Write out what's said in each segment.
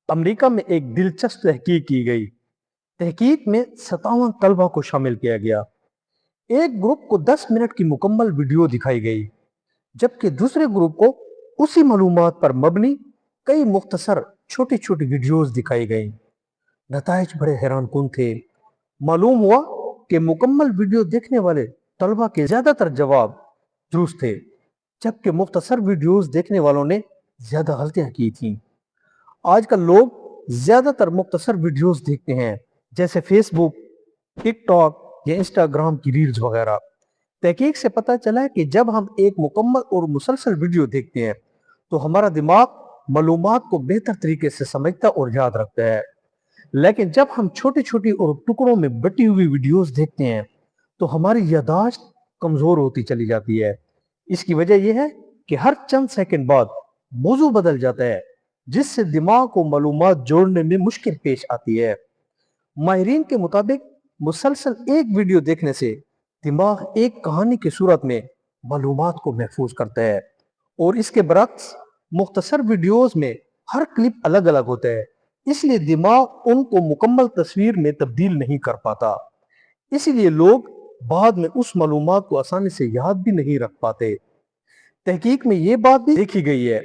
America में एक दिलचस्प तहकीक की गई। तहकीक में 57 तलबा को शामिल किया गया। एक ग्रुप को 10 मिनट की मुकम्मल वीडियो दिखाई गई, जबकि दूसरे ग्रुप को उसी मालूमात पर मबनी कई मुख्तसर छोटी छोटी वीडियोस दिखाई गई। नताइज बड़े हैरानकुन थे। मालूम हुआ कि मुकम्मल वीडियो देखने वाले तलबा के ज्यादातर जवाब दुरुस्त थे, जबकि मुख्तसर वीडियोस देखने वालों ने ज्यादा गलतियां की थीं। आजकल लोग ज्यादातर मुख्तसर वीडियोस देखते हैं, जैसे फेसबुक, टिकटॉक या इंस्टाग्राम की रील्स वगैरह। तहकीक से पता चला है कि जब हम एक मुकम्मल और मुसलसल वीडियो देखते हैं तो हमारा दिमाग मालूमात को बेहतर तरीके से समझता और याद रखता है। लेकिन जब हम छोटी छोटी और टुकड़ों में बटी हुई वीडियोस देखते हैं तो हमारी याददाश्त कमजोर होती चली जाती है। इसकी वजह यह है कि हर चंद सेकंड बाद मौजू बदल जाता है, जिससे दिमाग को मालूमात जोड़ने में मुश्किल पेश आती है। माहिरीन के मुताबिक मुसलसल एक वीडियो देखने से दिमाग एक कहानी की सूरत में मालूमात को महफूज करता है, और इसके बरक्स मुख्तसर वीडियोस में हर क्लिप अलग अलग होता है, इसलिए दिमाग उनको मुकम्मल तस्वीर में तब्दील नहीं कर पाता। इसीलिए लोग बाद में उस मालूमात को आसानी से याद भी नहीं रख पाते। तहकीक में ये बात भी देखी गई है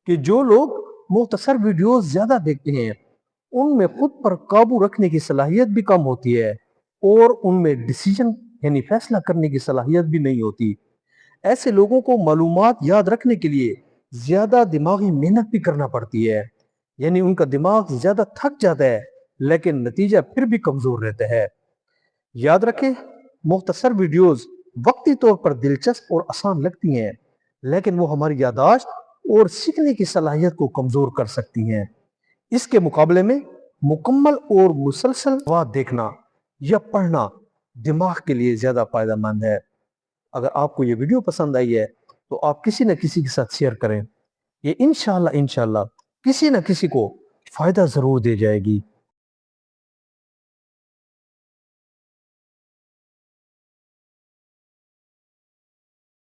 कि जो लोग मुख्तसर वीडियोस ज्यादा देखते हैं उनमें खुद पर काबू रखने की सलाहियत भी कम होती है, और उनमें डिसीजन यानी फैसला करने की सलाहियत भी नहीं होती। ऐसे लोगों को मालूमात याद रखने के लिए ज्यादा दिमागी मेहनत भी करना पड़ती है, यानी उनका दिमाग ज्यादा थक जाता है, लेकिन नतीजा फिर भी कमजोर रहता है। याद रखें, मुख्तसर वीडियोस वक्ती तौर पर दिलचस्प और आसान लगती हैं, लेकिन वो हमारी याददाश्त और सीखने की सलाहियत को कमजोर कर सकती हैं। इसके मुकाबले में मुकम्मल और मुसलसल वाद देखना या पढ़ना दिमाग के लिए ज्यादा फायदेमंद है। अगर आपको ये वीडियो पसंद आई है तो आप किसी न किसी के साथ शेयर करें। ये इंशाल्लाह किसी न किसी को फायदा जरूर दे जाएगी।